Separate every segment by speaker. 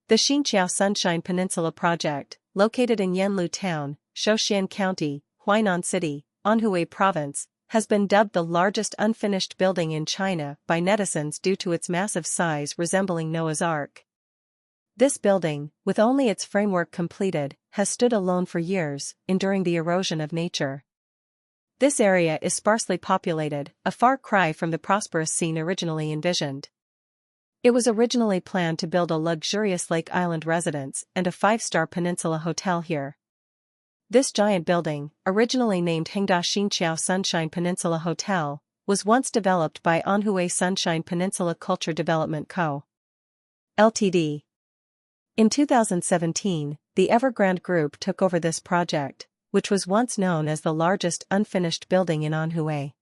Speaker 1: The Xinqiao Sunshine Peninsula project, located in Yanlu Town, Shouxian County, Huainan City, Anhui Province, has been dubbed the largest unfinished building in China by netizens due to its massive size resembling Noah's Ark. This building, with only its framework completed, has stood alone for years, enduring the erosion of nature. This area is sparsely populated, a far cry from the prosperous scene originally envisioned. It was originally planned to build a luxurious Lake Island residence and a 5-star peninsula hotel here. This giant building, originally named Hengda Xinqiao Sunshine Peninsula Hotel, was once developed by Anhui Sunshine Peninsula Culture Development Co. Ltd. In 2017, the Evergrande Group took over this project, which was once known as the largest unfinished building in Anhui.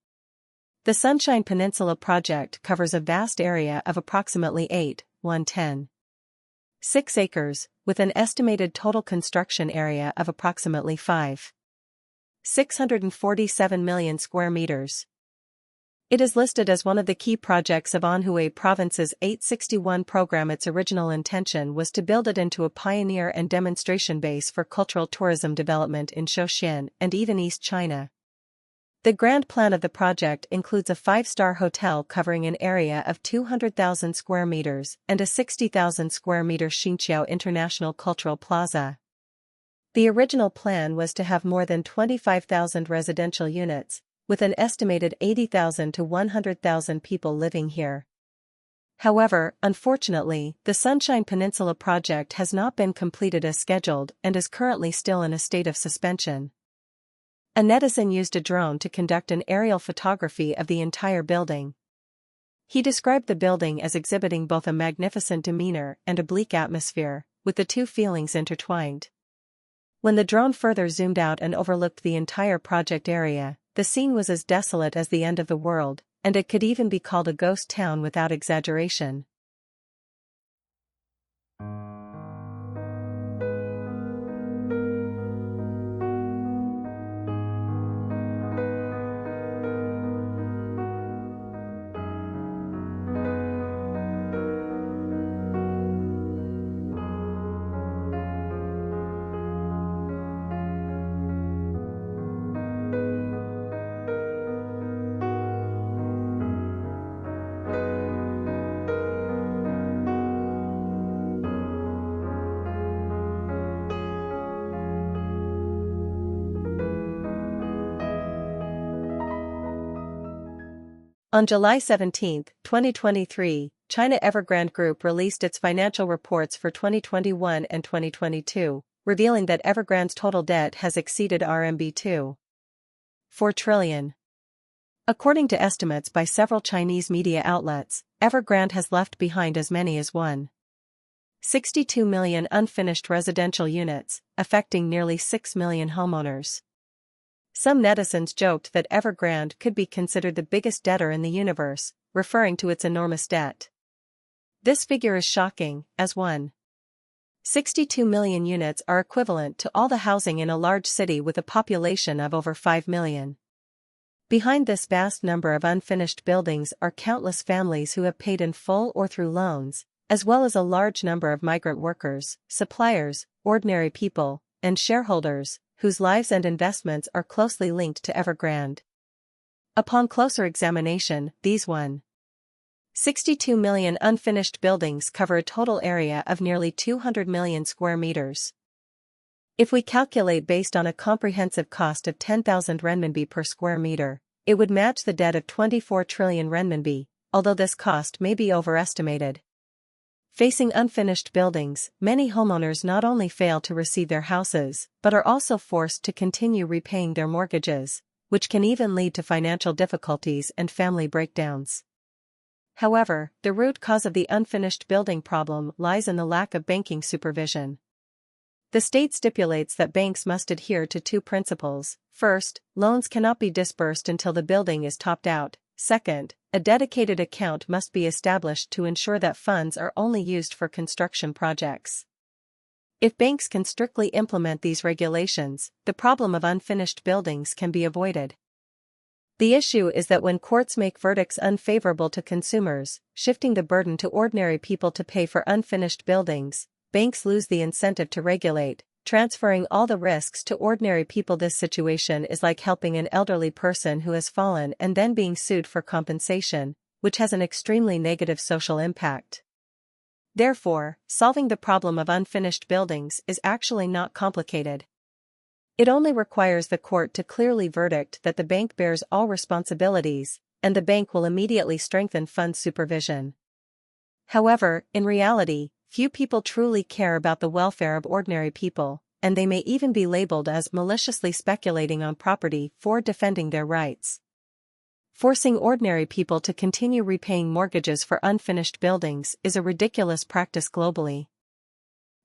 Speaker 1: The Sunshine Peninsula project covers a vast area of approximately 8,110.6 acres, with an estimated total construction area of approximately 5,647 million square meters. It is listed as one of the key projects of Anhui Province's 861 program. Its original intention was to build it into a pioneer and demonstration base for cultural tourism development in Shouxian and even East China. The grand plan of the project includes a 5-star hotel covering an area of 200,000 square meters and a 60,000 square meter Xinqiao International Cultural Plaza. The original plan was to have more than 25,000 residential units, with an estimated 80,000 to 100,000 people living here. However, unfortunately, the Sunshine Peninsula project has not been completed as scheduled and is currently still in a state of suspension. A netizen used a drone to conduct an aerial photography of the entire building. He described the building as exhibiting both a magnificent demeanor and a bleak atmosphere, with the two feelings intertwined. When the drone further zoomed out and overlooked the entire project area, the scene was as desolate as the end of the world, and it could even be called a ghost town without exaggeration. On July 17, 2023, China Evergrande Group released its financial reports for 2021 and 2022, revealing that Evergrande's total debt has exceeded RMB 2.4 trillion. According to estimates by several Chinese media outlets, Evergrande has left behind as many as 1.62 million unfinished residential units, affecting nearly 6 million homeowners. Some netizens joked that Evergrande could be considered the biggest debtor in the universe, referring to its enormous debt. This figure is shocking, as 1.62 million units are equivalent to all the housing in a large city with a population of over 5 million. Behind this vast number of unfinished buildings are countless families who have paid in full or through loans, as well as a large number of migrant workers, suppliers, ordinary people, and shareholders, whose lives and investments are closely linked to Evergrande. Upon closer examination, these 1.62 million unfinished buildings cover a total area of nearly 200 million square meters. If we calculate based on a comprehensive cost of 10,000 renminbi per square meter, it would match the debt of 24 trillion renminbi, although this cost may be overestimated. Facing unfinished buildings, many homeowners not only fail to receive their houses, but are also forced to continue repaying their mortgages, which can even lead to financial difficulties and family breakdowns. However, the root cause of the unfinished building problem lies in the lack of banking supervision. The state stipulates that banks must adhere to two principles. First, loans cannot be disbursed until the building is topped out. Second, a dedicated account must be established to ensure that funds are only used for construction projects. If banks can strictly implement these regulations, the problem of unfinished buildings can be avoided. The issue is that when courts make verdicts unfavorable to consumers, shifting the burden to ordinary people to pay for unfinished buildings, banks lose the incentive to regulate, transferring all the risks to ordinary people. This situation is like helping an elderly person who has fallen and then being sued for compensation, which has an extremely negative social impact. Therefore, solving the problem of unfinished buildings is actually not complicated. It only requires the court to clearly verdict that the bank bears all responsibilities, and the bank will immediately strengthen fund supervision. However, in reality, few people truly care about the welfare of ordinary people, and they may even be labeled as maliciously speculating on property for defending their rights. Forcing ordinary people to continue repaying mortgages for unfinished buildings is a ridiculous practice globally.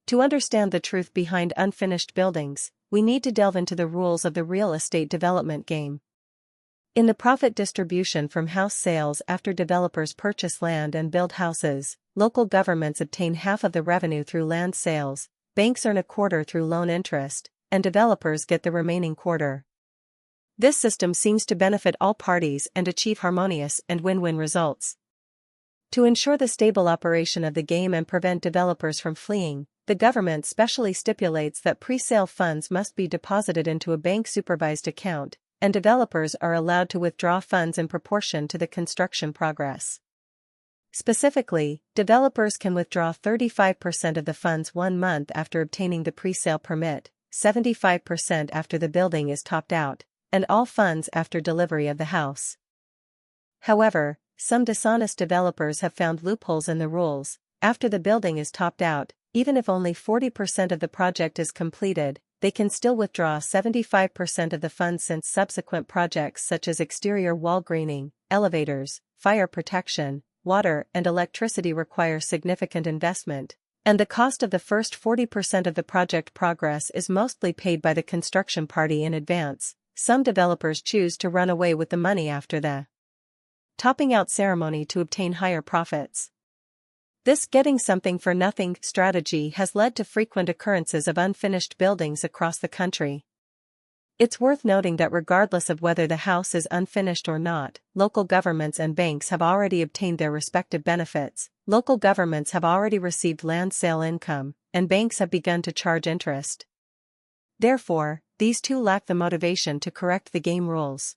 Speaker 1: To understand the truth behind unfinished buildings, we need to delve into the rules of the real estate development game. In the profit distribution from house sales after developers purchase land and build houses, local governments obtain half of the revenue through land sales, banks earn a quarter through loan interest, and developers get the remaining quarter. This system seems to benefit all parties and achieve harmonious and win-win results. To ensure the stable operation of the game and prevent developers from fleeing, the government specially stipulates that pre-sale funds must be deposited into a bank-supervised account, and developers are allowed to withdraw funds in proportion to the construction progress. Specifically, developers can withdraw 35% of the funds 1 month after obtaining the pre-sale permit, 75% after the building is topped out, and all funds after delivery of the house. However, some dishonest developers have found loopholes in the rules. After the building is topped out, even if only 40% of the project is completed, they can still withdraw 75% of the funds since subsequent projects such as exterior wall greening, elevators, fire protection, water and electricity require significant investment, and the cost of the first 40% of the project progress is mostly paid by the construction party in advance. Some developers choose to run away with the money after the topping out ceremony to obtain higher profits. This getting something for nothing strategy has led to frequent occurrences of unfinished buildings across the country. It's worth noting that regardless of whether the house is unfinished or not, local governments and banks have already obtained their respective benefits. Local governments have already received land sale income, and banks have begun to charge interest. Therefore, these two lack the motivation to correct the game rules.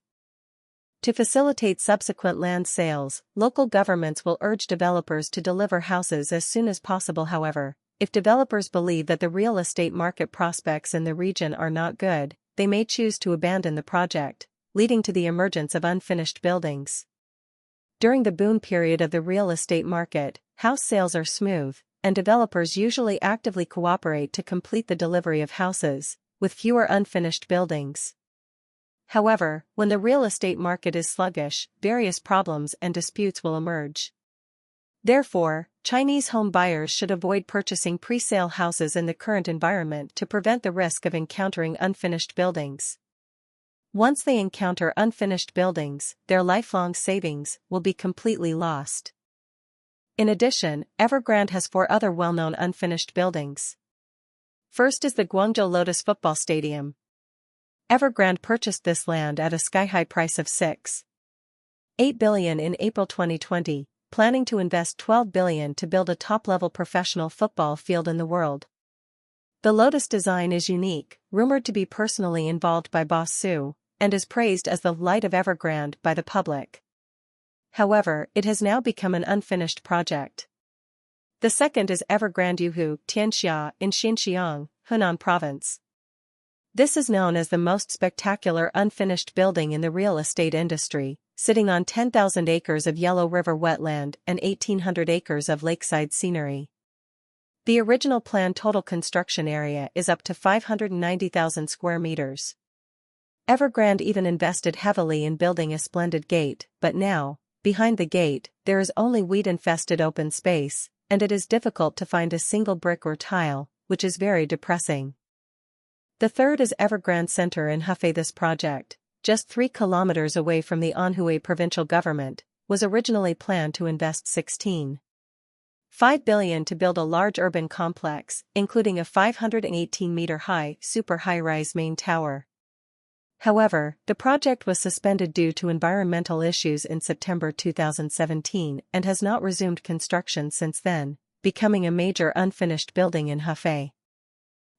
Speaker 1: To facilitate subsequent land sales, local governments will urge developers to deliver houses as soon as possible. However, if developers believe that the real estate market prospects in the region are not good, they may choose to abandon the project, leading to the emergence of unfinished buildings. During the boom period of the real estate market, house sales are smooth, and developers usually actively cooperate to complete the delivery of houses, with fewer unfinished buildings. However, when the real estate market is sluggish, various problems and disputes will emerge. Therefore, Chinese home buyers should avoid purchasing pre-sale houses in the current environment to prevent the risk of encountering unfinished buildings. Once they encounter unfinished buildings, their lifelong savings will be completely lost. In addition, Evergrande has 4 other well-known unfinished buildings. First is the Guangzhou Lotus Football Stadium. Evergrande purchased this land at a sky-high price of $6.8 billion in April 2020, planning to invest $12 billion to build a top-level professional football field in the world. The Lotus design is unique, rumored to be personally involved by Boss Su, and is praised as the light of Evergrande by the public. However, it has now become an unfinished project. The second is Evergrande Yuhu Tianxia in Xinjiang, Hunan Province. This is known as the most spectacular unfinished building in the real estate industry, sitting on 10,000 acres of Yellow River wetland and 1,800 acres of lakeside scenery. The original planned total construction area is up to 590,000 square meters. Evergrande even invested heavily in building a splendid gate, but now, behind the gate, there is only weed-infested open space, and it is difficult to find a single brick or tile, which is very depressing. The third is Evergrande Center in Hefei. This project, just 3 kilometers away from the Anhui provincial government, was originally planned to invest $16.5 billion to build a large urban complex, including a 518-meter-high, super high-rise main tower. However, the project was suspended due to environmental issues in September 2017 and has not resumed construction since then, becoming a major unfinished building in Hefei.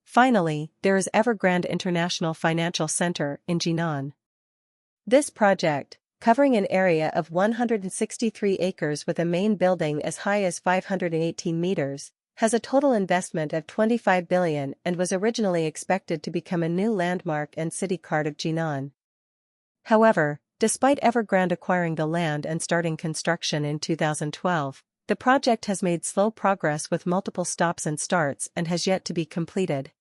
Speaker 1: Finally, there is Evergrande International Financial Center in Jinan. This project, covering an area of 163 acres with a main building as high as 518 meters, has a total investment of 25 billion and was originally expected to become a new landmark and city card of Jinan. However, despite Evergrande acquiring the land and starting construction in 2012, the project has made slow progress with multiple stops and starts and has yet to be completed.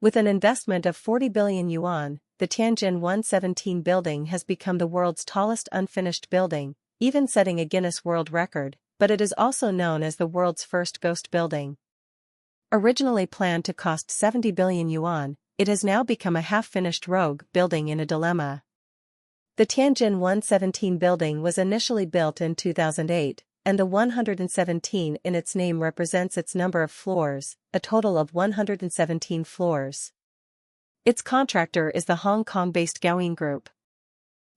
Speaker 1: With an investment of 40 billion yuan, the Tangen 117 building has become the world's tallest unfinished building, even setting a Guinness World Record, but it is also known as the world's first ghost building. Originally planned to cost 70 billion yuan, it has now become a half-finished rogue building in a dilemma. The Tangen 117 building was initially built in 2008, and the 117 in its name represents its number of floors, a total of 117 floors. Its contractor is the Hong Kong-based Gowing Group.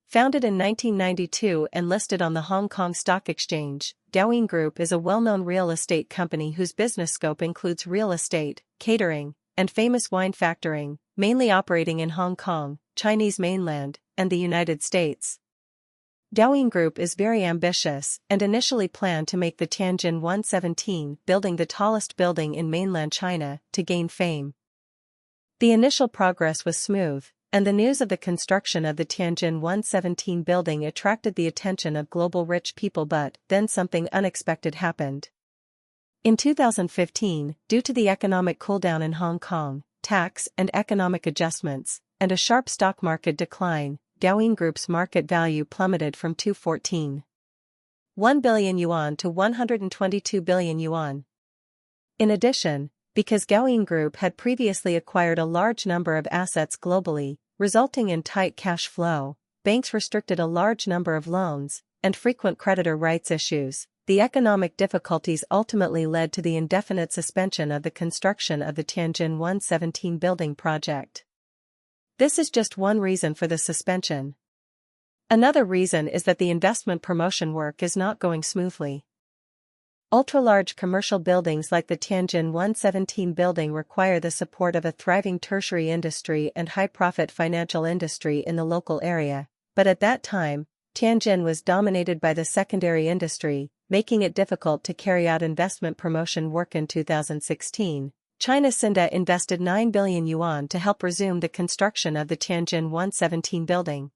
Speaker 1: Founded in 1992 and listed on the Hong Kong Stock Exchange, Gowing Group is a well-known real estate company whose business scope includes real estate, catering, and famous wine factoring, mainly operating in Hong Kong, Chinese mainland, and the United States. Gowing Group is very ambitious and initially planned to make the Tangen 117 building the tallest building in mainland China to gain fame. The initial progress was smooth, and the news of the construction of the Tangen 117 building attracted the attention of global rich people, but then something unexpected happened. In 2015, due to the economic cooldown in Hong Kong, tax and economic adjustments, and a sharp stock market decline, Gowing Group's market value plummeted from 214.1 billion yuan to 122 billion yuan. In addition, because Gowing Group had previously acquired a large number of assets globally, resulting in tight cash flow, banks restricted a large number of loans, and frequent creditor rights issues, the economic difficulties ultimately led to the indefinite suspension of the construction of the Tangen 117 building project. This is just one reason for the suspension. Another reason is that the investment promotion work is not going smoothly. Ultra-large commercial buildings like the Tangen 117 building require the support of a thriving tertiary industry and high-profit financial industry in the local area, but at that time, Tangen was dominated by the secondary industry, making it difficult to carry out investment promotion work. In 2016, China Cinda invested 9 billion yuan to help resume the construction of the Tangen 117 building.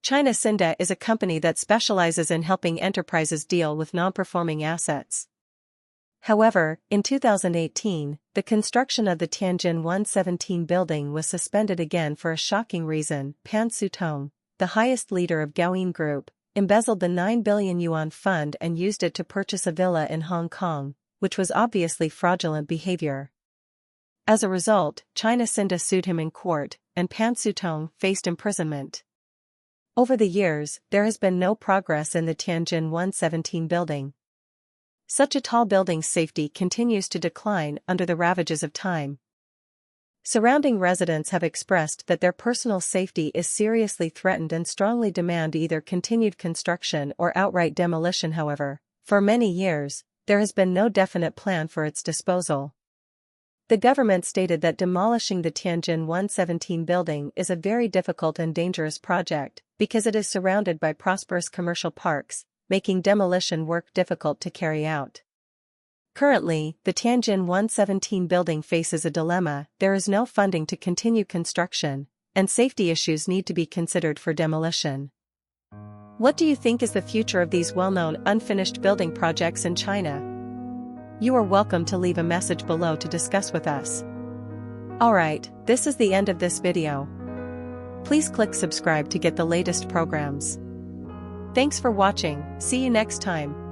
Speaker 1: China Cinda is a company that specializes in helping enterprises deal with non-performing assets. However, in 2018, the construction of the Tangen 117 building was suspended again for a shocking reason. Pan Sutong, the highest leader of Gowing Group, embezzled the 9 billion yuan fund and used it to purchase a villa in Hong Kong, which was obviously fraudulent behavior. As a result, China Cinda sued him in court, and Pan Sutong faced imprisonment. Over the years, there has been no progress in the Tangen 117 building. Such a tall building's safety continues to decline under the ravages of time. Surrounding residents have expressed that their personal safety is seriously threatened and strongly demand either continued construction or outright demolition. However, for many years, there has been no definite plan for its disposal. The government stated that demolishing the Tangen 117 building is a very difficult and dangerous project, because it is surrounded by prosperous commercial parks, making demolition work difficult to carry out. Currently, the Tangen 117 building faces a dilemma. There is no funding to continue construction, and safety issues need to be considered for demolition. What do you think is the future of these well-known unfinished building projects in China? You are welcome to leave a message below to discuss with us. Alright, this is the end of this video. Please click subscribe to get the latest programs. Thanks for watching, see you next time.